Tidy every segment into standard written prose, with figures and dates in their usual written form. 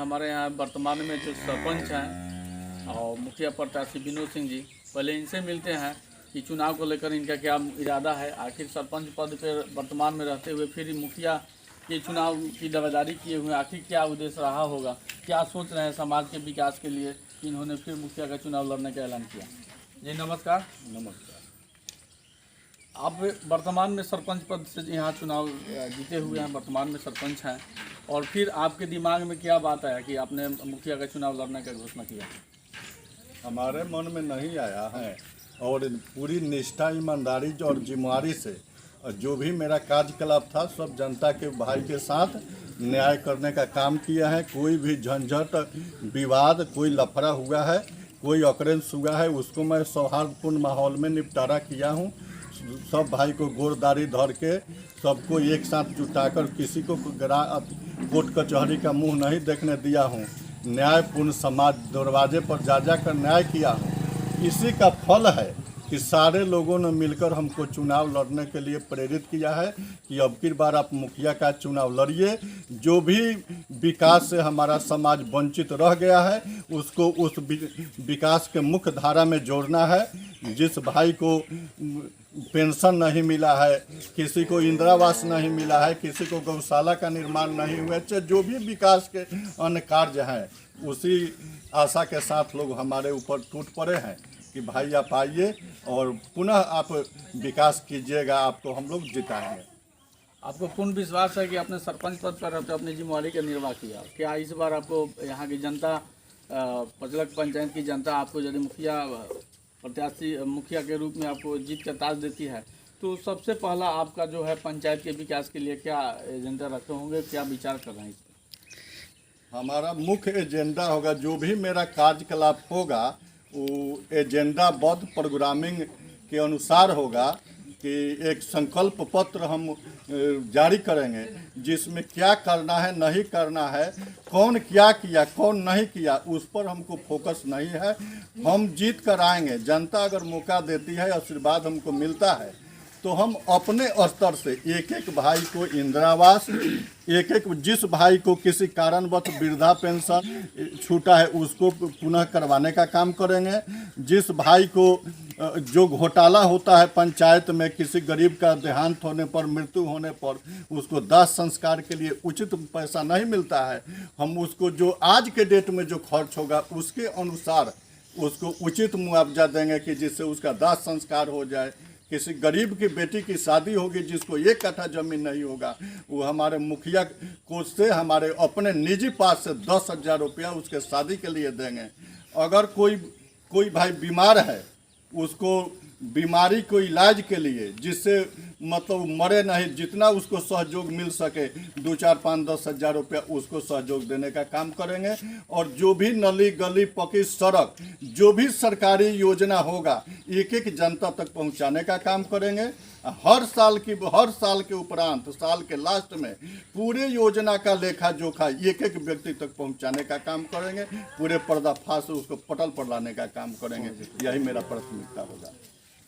हमारे यहाँ वर्तमान में जो सरपंच हैं और मुखिया प्रत्याशी विनोद सिंह जी, पहले इनसे मिलते हैं कि चुनाव को लेकर इनका क्या इरादा है। आखिर सरपंच पद पर वर्तमान में रहते हुए फिर मुखिया के चुनाव की दावेदारी किए हुए आखिर क्या उद्देश्य रहा होगा, क्या सोच रहे हैं समाज के विकास के लिए कि इन्होंने फिर मुखिया का चुनाव लड़ने का ऐलान किया। जी नमस्कार। नमस्कार। आप वर्तमान में सरपंच पद से यहाँ चुनाव जीते हुए हैं, वर्तमान में सरपंच हैं, और फिर आपके दिमाग में क्या बात आया कि आपने मुखिया का चुनाव लड़ने का घोषणा किया? हमारे मन में नहीं आया है और पूरी निष्ठा, ईमानदारी और जिम्मेदारी से जो भी मेरा कार्यकलाप था सब जनता के भाई के साथ न्याय करने का काम किया है। कोई भी झंझट, विवाद, कोई लफड़ा हुआ है, कोई ऑकरेंस हुआ है, उसको मैं सौहार्दपूर्ण माहौल में निपटारा किया हूँ। सब भाई को गोरदारी धर के सबको एक साथ जुटाकर किसी को कोर्ट कचहरी का मुंह नहीं देखने दिया हूँ। न्यायपूर्ण समाज दरवाजे पर जा कर न्याय किया हूँ। इसी का फल है कि सारे लोगों ने मिलकर हमको चुनाव लड़ने के लिए प्रेरित किया है कि अब की बार आप मुखिया का चुनाव लड़िए। जो भी विकास से हमारा समाज वंचित रह गया है उसको उस विकास के मुख्य धारा में जोड़ना है। जिस भाई को पेंशन नहीं मिला है, किसी को इंदिरावास नहीं मिला है, किसी को गौशाला का निर्माण नहीं हुआ है, जो भी विकास के अन्य कार्य हैं, उसी आशा के साथ लोग हमारे ऊपर टूट पड़े हैं कि भाई आप आइए और पुनः आप विकास कीजिएगा, आपको हम लोग जिताएंगे। आपको पूर्ण विश्वास है कि आपने सरपंच पद पर अपनी जिम्मेदारी का निर्वाह किया। क्या इस बार आपको यहाँ की जनता, पचलक पंचायत की जनता आपको यदि मुखिया के रूप में आपको जीत का ताज देती है तो सबसे पहला आपका जो है पंचायत के विकास के लिए क्या एजेंडा रखे होंगे, क्या विचार कर रहे हैं? हमारा मुख्य एजेंडा होगा, जो भी मेरा कार्यकलाप होगा वो एजेंडाबद्ध प्रोग्रामिंग के अनुसार होगा कि एक संकल्प पत्र हम जारी करेंगे जिसमें क्या करना है, नहीं करना है, कौन क्या किया, कौन नहीं किया, उस पर हमको फोकस नहीं है। हम जीत कर आएंगे। जनता अगर मौका देती है, आशीर्वाद हमको मिलता है तो हम अपने स्तर से एक एक भाई को इंदिरावास, एक एक जिस भाई को किसी कारणवश वृद्धा पेंशन छूटा है उसको पुनः करवाने का काम करेंगे। जिस भाई को जो घोटाला होता है पंचायत में, किसी गरीब का देहांत होने पर, मृत्यु होने पर उसको दाह संस्कार के लिए उचित पैसा नहीं मिलता है, हम उसको जो आज के डेट में जो खर्च होगा उसके अनुसार उसको उचित मुआवजा देंगे कि जिससे उसका दाह संस्कार हो जाए। किसी गरीब की बेटी की शादी होगी जिसको 1 कट्ठा जमीन नहीं होगा, वो हमारे मुखिया कोष से, हमारे अपने निजी पास से 10,000 रुपया उसके शादी के लिए देंगे। अगर कोई भाई बीमार है, उसको बीमारी को इलाज के लिए, जिससे मतलब मरे नहीं, जितना उसको सहयोग मिल सके 2, 4, 5, 10,000 रुपया उसको सहयोग देने का काम करेंगे। और जो भी नली गली, पक्की सड़क, जो भी सरकारी योजना होगा एक एक जनता तक पहुंचाने का काम करेंगे। हर साल के उपरांत साल के लास्ट में पूरे योजना का लेखा जोखा एक एक व्यक्ति तक पहुंचाने का काम करेंगे। पूरे पर्दाफाश उसको पटल पर लाने का काम करेंगे। यही मेरा प्राथमिकता होगा।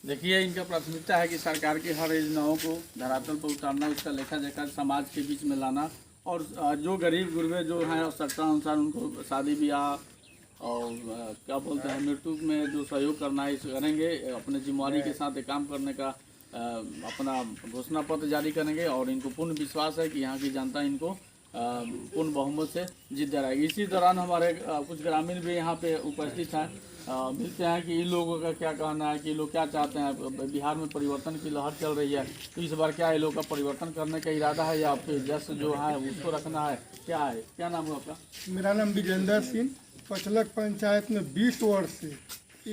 देखिए, इनका प्राथमिकता है कि सरकार की हर योजनाओं को धरातल पर उतारना, उसका लेखा जोखा समाज के बीच में लाना, और जो गरीब गुरबे जो हैं आवश्यकता अनुसार उनको शादी ब्याह और क्या बोलते हैं मृत्यु में जो सहयोग करना है इसे करेंगे। अपने जिम्मेदारी के साथ काम करने का अपना घोषणा पत्र जारी करेंगे और इनको पूर्ण विश्वास है कि यहाँ की जनता इनको पूर्ण बहुमत से जीत दिलाएगी। इसी दौरान हमारे कुछ ग्रामीण भी यहाँ पे उपस्थित हैं, मिलते हैं कि इन लोगों का क्या कहना है, कि लोग क्या चाहते हैं। बिहार में परिवर्तन की लहर चल रही है तो इस बार क्या ये लोग का परिवर्तन करने का इरादा है या फिर जैसे जो है उसको रखना है, क्या है? क्या नाम है आपका? मेरा नाम विजेंद्र सिंह। पचलक पंचायत में 20 वर्ष से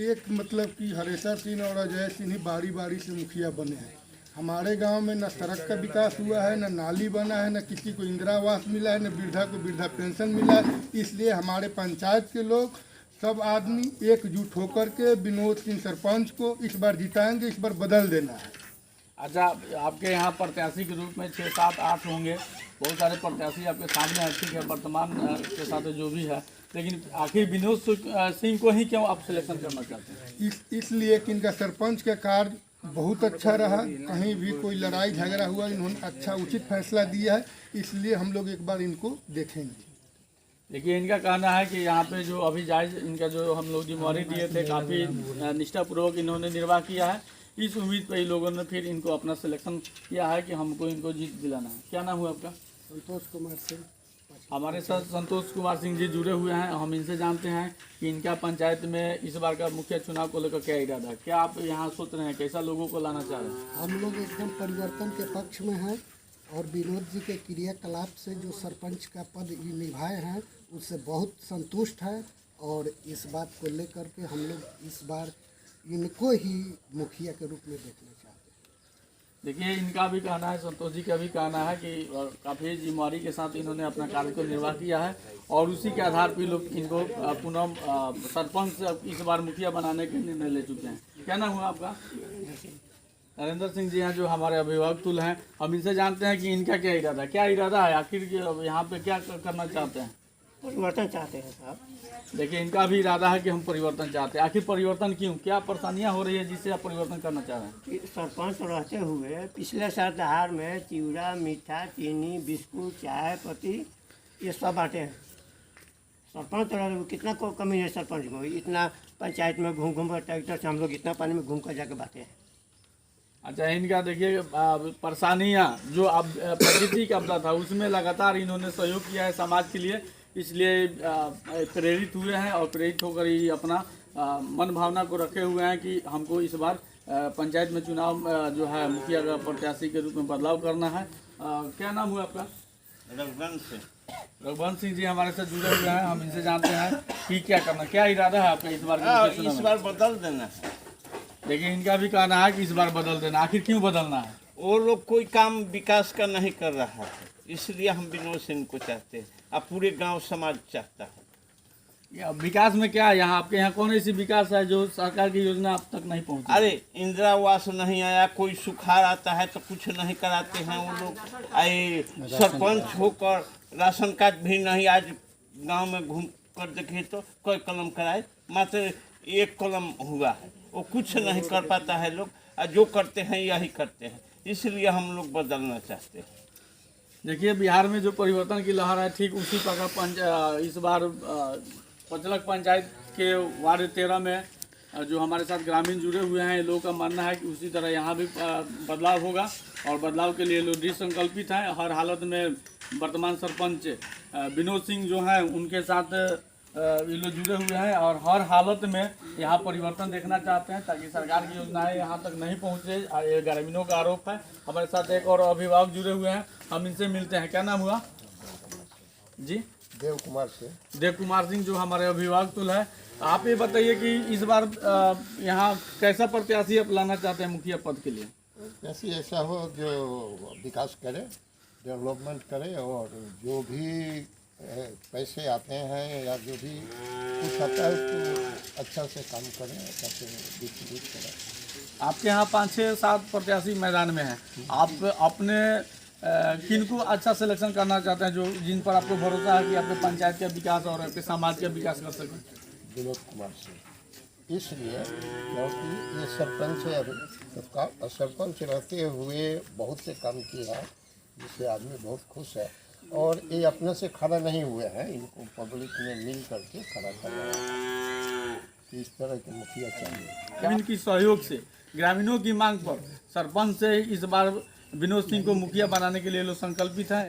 एक मतलब कि हरेश्वर सिंह और अजय सिंह ही बारी बारी से मुखिया बने हैं। हमारे गांव में न सड़क का विकास हुआ है, न नाली बना है, न किसी को इंदिरावास मिला है, न वृद्धा को वृद्धा पेंशन मिला है। इसलिए हमारे पंचायत के लोग सब आदमी एकजुट होकर के विनोद सिंह सरपंच को इस बार जिताएंगे, इस बार बदल देना है। अच्छा, आपके यहाँ प्रत्याशी के रूप में 6, 7, 8 होंगे, बहुत सारे प्रत्याशी आपके सामने है, ठीक है, वर्तमान के साथ जो भी है, लेकिन आखिर विनोद सिंह को ही क्यों आप सिलेक्शन करना चाहते हैं? इसलिए कि इनका सरपंच का कार्य बहुत अच्छा रहा, कहीं भी कोई लड़ाई झगड़ा हुआ इन्होंने अच्छा उचित फैसला दिया है, इसलिए हम लोग एक बार इनको देखेंगे। देखिए, इनका कहना है कि यहाँ पे जो अभी जायज इनका जो हम लोग जिम्मेवारी दिए थे काफ़ी निष्ठापूर्वक इन्होंने निर्वाह किया है। इस उम्मीद पर इन लोगों ने फिर इनको अपना सिलेक्शन किया है कि हमको इनको जीत दिलाना है। क्या नाम हुआ आपका? संतोष कुमार सिंह। हमारे साथ संतोष कुमार सिंह जी जुड़े हुए हैं। हम इनसे जानते हैं कि इनका पंचायत में इस बार का मुखिया चुनाव को लेकर क्या इरादा है, क्या आप यहाँ सोच रहे हैं, कैसा लोगों को लाना चाह रहे हैं? हम लोग एकदम परिवर्तन के पक्ष में हैं और विनोद जी के क्रियाकलाप से जो सरपंच का पद ये निभाए हैं उससे बहुत संतुष्ट है और इस बात को लेकर के हम लोग इस बार इनको ही मुखिया के रूप में देखना चाहते हैं। देखिए, इनका भी कहना है, संतोष जी का भी कहना है कि काफ़ी जिम्मेवारी के साथ इन्होंने अपना कार्य को निर्वाह किया है और उसी के आधार पर लोग इनको पुनः सरपंच इस बार मुखिया बनाने के निर्णय ले चुके हैं। क्या नाम हुआ आपका? नरेंद्र सिंह जी हैं जो हमारे अभिभावक तुल हैं। हम इनसे जानते हैं कि इनका क्या इरादा है, क्या इरादा है, आखिर यहाँ पे क्या करना चाहते हैं? परिवर्तन चाहते हैं साहब। देखिए, इनका भी इरादा है कि हम परिवर्तन चाहते हैं। आखिर परिवर्तन क्यों, क्या परेशानियां हो रही है जिससे आप परिवर्तन करना चाह रहे हैं? कि सरपंच रहते हुए पिछले साल दहाड़ में चिवड़ा, मीठा, चीनी, बिस्कुट, चाय पत्ती ये सब बांटे हैं। सरपंच रहे हुए कितना को कमी है सरपंच को, इतना पंचायत में घूम घूम कर ट्रैक्टर से हम लोग इतना पानी में घूम कर जाके बांटे हैं। अच्छा, इनका देखिए परेशानियां जो अब प्रकृति का आपदा था उसमें लगातार इन्होंने सहयोग किया है समाज के लिए, इसलिए प्रेरित हुए हैं और प्रेरित होकर ही अपना मन भावना को रखे हुए हैं कि हमको इस बार पंचायत में चुनाव जो है मुखिया का प्रत्याशी के रूप में बदलाव करना है। क्या नाम हुआ आपका? रघुवंश सिंह जी हमारे साथ जुड़े हुए हैं। हम इनसे जानते हैं कि क्या करना, क्या इरादा है आपका इस बार? इस बार बदल देना है। देखिए, इनका भी कहना है कि इस बार बदल देना। आखिर क्यों बदलना है? वो लोग कोई काम विकास का नहीं कर रहा है, इसलिए हम विनोद सिंह को चाहते हैं। अब पूरे गांव समाज चाहता है। या विकास में क्या है यहाँ आपके यहाँ कौन ऐसी विकास है जो सरकार की योजना अब तक नहीं पहुँची? अरे इंदिरा आवास नहीं आया, कोई सुखाड़ आता है तो कुछ नहीं कराते हैं वो लोग। आए सरपंच होकर राशन कार्ड भी नहीं, आज गांव में घूम कर देखे तो कोई कलम कराए, मात्र एक कलम हुआ है, वो कुछ नहीं कर पाता है लोग। जो करते हैं यही करते हैं, इसलिए हम लोग बदलना चाहते हैं। देखिए, बिहार में जो परिवर्तन की लहर है ठीक उसी प्रकार इस बार पचलक पंचायत के वार्ड 13 में जो हमारे साथ ग्रामीण जुड़े हुए हैं, लोगों का मानना है कि उसी तरह यहाँ भी बदलाव होगा और बदलाव के लिए लोग दृढ़ संकल्पित हैं। हर हालत में वर्तमान सरपंच विनोद सिंह जो हैं उनके साथ ये लोग जुड़े हुए हैं और हर हालत में यहाँ परिवर्तन देखना चाहते हैं ताकि सरकार की योजनाएं यहाँ तक नहीं पहुँचे। ये ग्रामीणों का आरोप है। हमारे साथ एक और अभिभावक जुड़े हुए हैं, हम इनसे मिलते हैं। क्या नाम हुआ जी? देव कुमार से। देव कुमार सिंह जो हमारे अभिभावक तुल है। आप ये बताइए कि इस बार यहाँ कैसा प्रत्याशी आप लाना चाहते हैं मुखिया पद के लिए? ऐसा हो जो विकास करे, डेवलपमेंट करे और जो भी पैसे आते हैं या जो भी कुछ आता है उसको अच्छा से काम करें, अच्छा से डिस्ट्रीब्यूट करें। आपके यहाँ 5, 6, 7 प्रत्याशी मैदान में हैं। आप अपने किनको अच्छा सिलेक्शन करना चाहते हैं जो जिन पर आपको भरोसा है कि आपके पंचायत का विकास और आपके समाज का विकास कर सकें? विनोद कुमार सिंह, इसलिए क्योंकि ये सरपंच है अभी सबका, सरपंच रहते हुए बहुत से काम किया है जिससे आदमी बहुत खुश है और ये अपने से खड़ा नहीं हुए हैं, इनको पब्लिक में मिल करके खड़ा करना है। इस तरह के मुखिया चाहिए। इनकी सहयोग से ग्रामीणों की मांग पर सरपंच से इस बार विनोद सिंह को मुखिया बनाने के लिए लोग संकल्पित हैं।